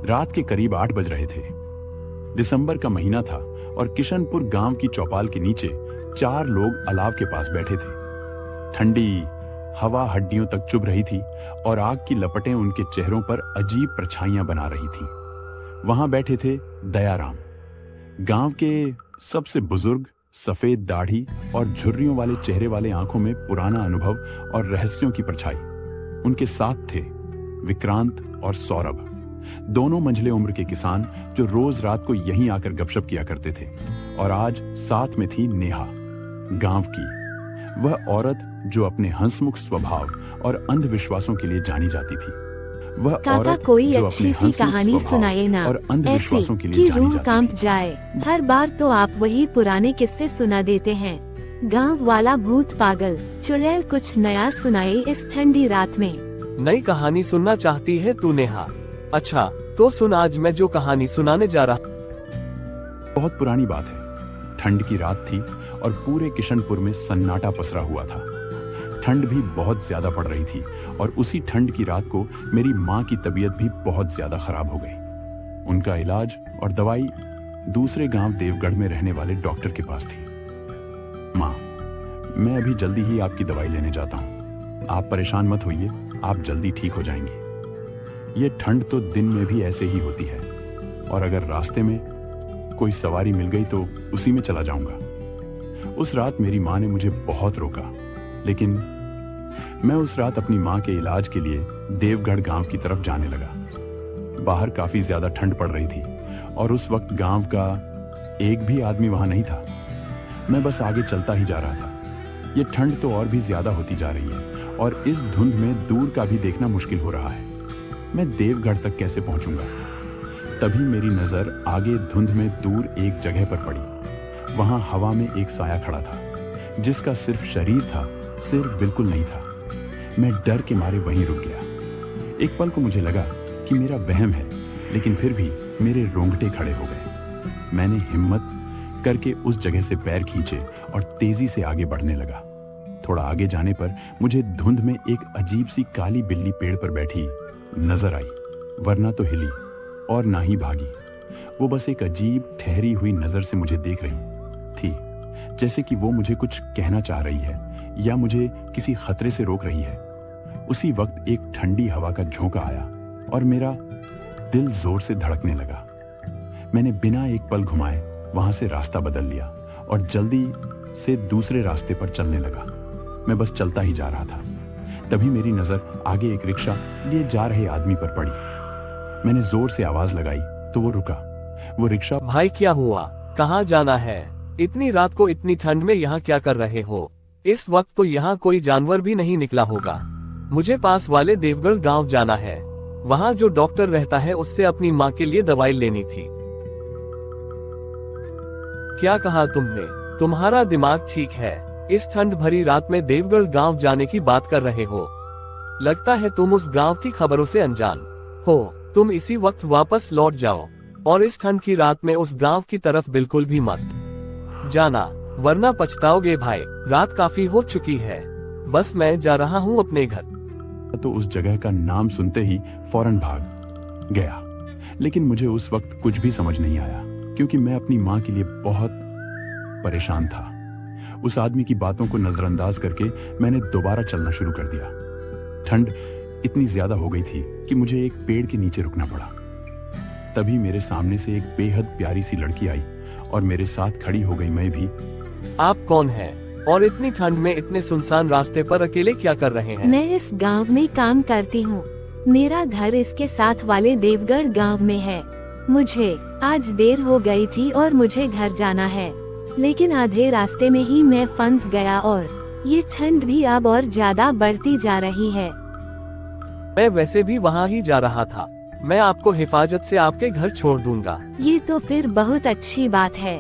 रात के करीब 8 बज रहे थे। दिसंबर का महीना था और किशनपुर गांव की चौपाल के नीचे 4 लोग अलाव के पास बैठे थे। ठंडी हवा हड्डियों तक चुभ रही थी और आग की लपटें उनके चेहरों पर अजीब परछाइयां बना रही थीं। वहां बैठे थे दयाराम, गांव के सबसे बुजुर्ग, सफेद दाढ़ी और झुर्रियों वाले चेहरे वाले, आंखों में पुराना अनुभव और रहस्यों की परछाई। उनके साथ थे विक्रांत और सौरभ, दोनों मंझले उम्र के किसान जो रोज रात को यहीं आकर गपशप किया करते थे। और आज साथ में थी नेहा, गांव की वह औरत जो अपने हंसमुख स्वभाव और अंधविश्वासों के लिए जानी जाती थी। वह काका औरत कोई जो अच्छी अपने सी हंसमुख कहानी स्वभाव सुनाए ना, और अंधविश्वासों के ऐसी लिए कि जानी रूह जाती कांप थी। जाए। हर बार तो आप वही पुराने किस्से सुना देते हैं। गांव वाला भूत पागल, चुड़ैल कुछ नया सुनाए इस ठंडी रात में। नई कहानी सुनना चाहती है तू नेहा? अच्छा तो सुन, आज मैं जो कहानी सुनाने जा रहा। बहुत पुरानी बात है। ठंड की रात थी और पूरे किशनपुर में सन्नाटा पसरा हुआ था। ठंड भी बहुत ज्यादा पड़ रही थी और उसी ठंड की रात को मेरी माँ की तबीयत भी बहुत ज्यादा खराब हो गई। उनका इलाज और दवाई दूसरे गांव देवगढ़ में रहने वाले डॉक्टर के पास थी। माँ, मैं अभी जल्दी ही आपकी दवाई लेने जाता हूँ। आप परेशान मत होइए, आप जल्दी ठीक हो जाएंगे। ये ठंड तो दिन में भी ऐसे ही होती है और अगर रास्ते में कोई सवारी मिल गई तो उसी में चला जाऊंगा। उस रात मेरी माँ ने मुझे बहुत रोका, लेकिन मैं उस रात अपनी माँ के इलाज के लिए देवगढ़ गांव की तरफ जाने लगा। बाहर काफी ज्यादा ठंड पड़ रही थी और उस वक्त गांव का एक भी आदमी वहां नहीं था। मैं बस आगे चलता ही जा रहा था। ये ठंड तो और भी ज्यादा होती जा रही है और इस धुंध में दूर का भी देखना मुश्किल हो रहा है। मैं देवगढ़ तक कैसे पहुंचूंगा? तभी मेरी नजर आगे धुंध में दूर एक जगह पर पड़ी। वहां हवा में एक साया खड़ा था, जिसका सिर्फ शरीर था, सिर बिल्कुल नहीं था। मैं डर के मारे वहीं रुक गया। एक पल को मुझे लगा कि मेरा वहम है, लेकिन फिर भी मेरे रोंगटे खड़े हो गए। मैंने हिम्मत करके उस जगह से पैर खींचे और तेजी से आगे बढ़ने लगा। थोड़ा आगे जाने पर मुझे धुंध में एक अजीब सी काली बिल्ली पेड़ पर बैठी नजर आई, वरना तो हिली और ना ही भागी। वो बस एक अजीब ठहरी हुई नजर से मुझे देख रही थी, जैसे कि वो मुझे कुछ कहना चाह रही है या मुझे किसी खतरे से रोक रही है। उसी वक्त एक ठंडी हवा का झोंका आया और मेरा दिल जोर से धड़कने लगा। मैंने बिना एक पल घुमाए वहां से रास्ता बदल लिया और जल्दी से दूसरे रास्ते पर चलने लगा। मैं बस चलता ही जा रहा था। तभी मेरी नजर आगे एक रिक्शा लिए जा रहे आदमी पर पड़ी। मैंने जोर से आवाज लगाई तो वो रुका। वो रिक्शा भाई क्या हुआ, कहाँ जाना है? इतनी रात को इतनी ठंड में यहाँ क्या कर रहे हो? इस वक्त तो यहाँ कोई जानवर भी नहीं निकला होगा। मुझे पास वाले देवगढ़ गांव जाना है। वहाँ जो डॉक्टर रहता है उससे अपनी माँ के लिए दवाई लेनी थी। क्या कहा तुमने? तुम्हारा दिमाग ठीक है? इस ठंड भरी रात में देवगढ़ गांव जाने की बात कर रहे हो? लगता है तुम उस गांव की खबरों से अनजान हो। तुम इसी वक्त वापस लौट जाओ और इस ठंड की रात में उस गांव की तरफ बिल्कुल भी मत जाना, वरना पछताओगे भाई। रात काफी हो चुकी है, बस मैं जा रहा हूँ अपने घर। तो उस जगह का नाम सुनते ही फौरन भाग गया। लेकिन मुझे उस वक्त कुछ भी समझ नहीं आया, क्योंकि मैं अपनी माँ के लिए बहुत परेशान था। उस आदमी की बातों को नजरअंदाज करके मैंने दोबारा चलना शुरू कर दिया। ठंड इतनी ज्यादा हो गई थी कि मुझे एक पेड़ के नीचे रुकना पड़ा। तभी मेरे सामने से एक बेहद प्यारी सी लड़की आई और मेरे साथ खड़ी हो गई। मैं भी। आप कौन हैं और इतनी ठंड में इतने सुनसान रास्ते पर अकेले क्या कर रहे हैं? मैं इस गांव में काम करती हूँ। मेरा घर इसके साथ वाले देवगढ़ गांव में है। मुझे आज देर हो गई थी और मुझे घर जाना है, लेकिन आधे रास्ते में ही मैं फंस गया और ये ठंड भी अब और ज्यादा बढ़ती जा रही है। मैं वैसे भी वहाँ ही जा रहा था। मैं आपको हिफाजत से आपके घर छोड़ दूंगा। ये तो फिर बहुत अच्छी बात है।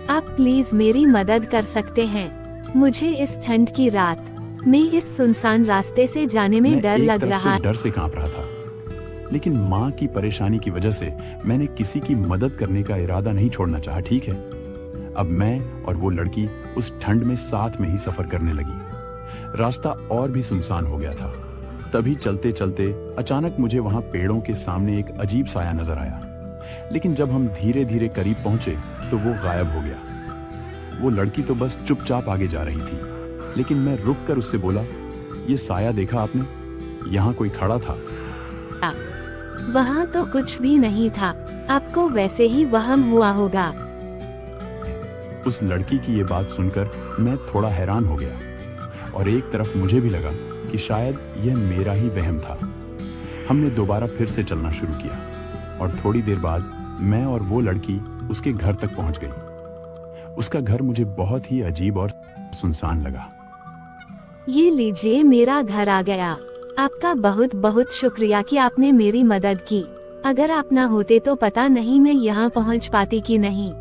आप प्लीज मेरी मदद कर सकते हैं। मुझे इस ठंड की रात में इस सुनसान रास्ते से जाने में डर लग रहा है। डर से कांप रहा था, लेकिन माँ की परेशानी की वजह से मैंने किसी की मदद करने का इरादा नहीं छोड़ना चाहा। ठीक है, अब मैं और वो लड़की उस ठंड में साथ में ही सफर करने लगी। रास्ता और भी सुनसान हो गया था। तभी चलते चलते अचानक मुझे वहां पेड़ों के सामने एक अजीब साया नजर आया। लेकिन जब हम धीरे धीरे करीब पहुंचे तो वो गायब हो गया। वो लड़की तो बस चुपचाप आगे जा रही थी, लेकिन मैं रुककर उससे बोला, ये साया देखा आपने? यहाँ कोई खड़ा था। वहाँ तो कुछ भी नहीं था, आपको वैसे ही वहम हुआ होगा। उस लड़की की ये बात सुनकर मैं थोड़ा हैरान हो गया और एक तरफ मुझे भी लगा कि शायद यह मेरा ही वहम था। हमने दोबारा फिर से चलना शुरू किया और थोड़ी देर बाद मैं और वो लड़की उसके घर तक पहुंच गई। उसका घर मुझे बहुत ही अजीब और सुनसान लगा। ये लीजिए, मेरा घर आ गया। आपका बहुत बहुत शुक्रिया कि आपने मेरी मदद की। अगर आप ना होते तो पता नहीं मैं यहाँ पहुँच पाती कि नहीं।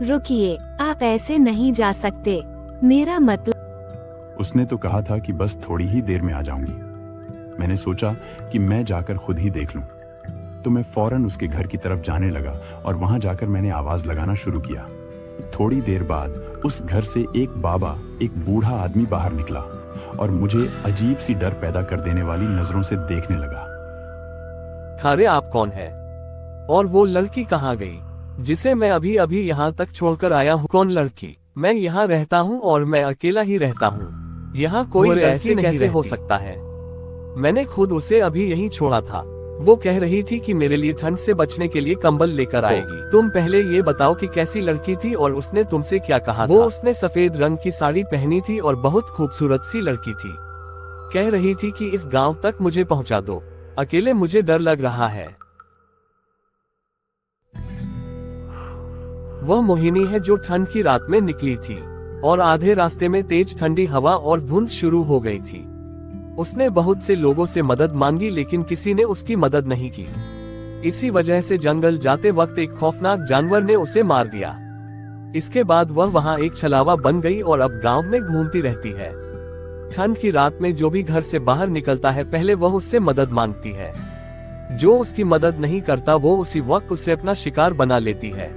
रुकिए, आप ऐसे नहीं जा सकते। मेरा मतलब। उसने तो कहा था कि बस थोड़ी ही देर में आ जाऊंगी। मैंने सोचा कि मैं जाकर खुद ही देख लूं, तो मैं फौरन उसके घर की तरफ जाने लगा और वहां जाकर मैंने आवाज लगाना शुरू किया। थोड़ी देर बाद उस घर से एक बाबा, एक बूढ़ा आदमी बाहर निकला और मुझे अजीब सी डर पैदा कर देने वाली नजरों से देखने लगा। खारे, आप कौन है? और वो लड़की कहाँ गई जिसे मैं अभी अभी यहाँ तक छोड़कर आया हूँ? कौन लड़की? मैं यहाँ रहता हूँ और मैं अकेला ही रहता हूँ। यहाँ कोई ऐसे कैसे हो सकता है? मैंने खुद उसे अभी यहीं छोड़ा था। वो कह रही थी कि मेरे लिए ठंड से बचने के लिए कंबल लेकर आएगी। तुम पहले ये बताओ कि कैसी लड़की थी और उसने तुमसे क्या कहा? वो उसने सफेद रंग की साड़ी पहनी थी और बहुत खूबसूरत सी लड़की थी। कह रही थी कि इस गांव तक मुझे पहुंचा दो, अकेले मुझे डर लग रहा है। वह मोहिनी है जो ठंड की रात में निकली थी और आधे रास्ते में तेज ठंडी हवा और धुंध शुरू हो गई थी। उसने बहुत से लोगों से मदद मांगी लेकिन किसी ने उसकी मदद नहीं की। इसी वजह से जंगल जाते वक्त एक खौफनाक जानवर ने उसे मार दिया। इसके बाद वह वहां एक छलावा बन गई और अब गांव में घूमती रहती है। ठंड की रात में जो भी घर से बाहर निकलता है पहले वह उससे मदद मांगती है। जो उसकी मदद नहीं करता वो उसी वक्त उसे अपना शिकार बना लेती है।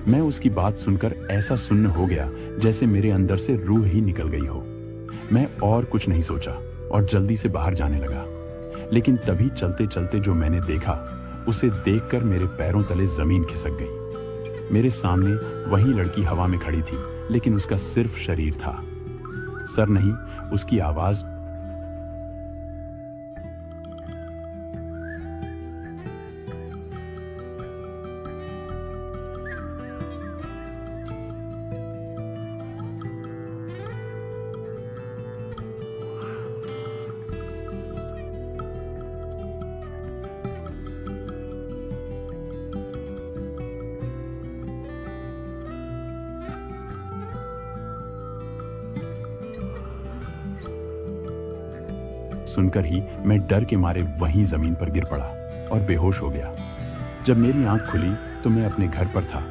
मैं उसकी बात सुनकर ऐसा सुन्न हो गया जैसे मेरे अंदर से रूह ही निकल गई हो। मैं और कुछ नहीं सोचा और जल्दी से बाहर जाने लगा। लेकिन तभी चलते चलते जो मैंने देखा उसे देखकर मेरे पैरों तले जमीन खिसक गई। मेरे सामने वही लड़की हवा में खड़ी थी, लेकिन उसका सिर्फ शरीर था, सर नहीं। उसकी आवाज सुनकर ही मैं डर के मारे वहीं जमीन पर गिर पड़ा और बेहोश हो गया। जब मेरी आंख खुली तो मैं अपने घर पर था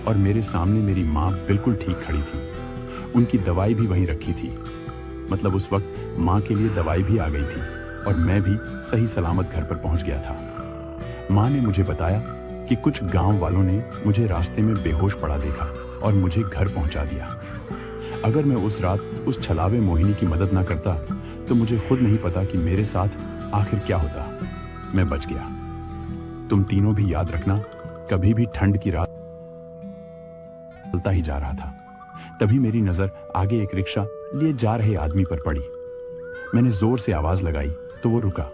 और मेरे सामने मेरी माँ बिल्कुल ठीक खड़ी थी। उनकी दवाई भी वहीं रखी थी। मतलब उस वक्त माँ के लिए दवाई भी आ गई थी और मैं भी सही सलामत घर पर पहुंच गया था। माँ ने मुझे बताया कि कुछ गांव वालों ने मुझे रास्ते में बेहोश पड़ा देखा और मुझे घर पहुंचा दिया। अगर मैं उस रात उस छलावे मोहिनी की मदद ना करता तो मुझे खुद नहीं पता कि मेरे साथ आखिर क्या होता। मैं बच गया। तुम तीनों भी याद रखना, कभी भी ठंड की रात चलता ही जा रहा था। तभी मेरी नजर आगे एक रिक्शा लिए जा रहे आदमी पर पड़ी। मैंने जोर से आवाज लगाई तो वो रुका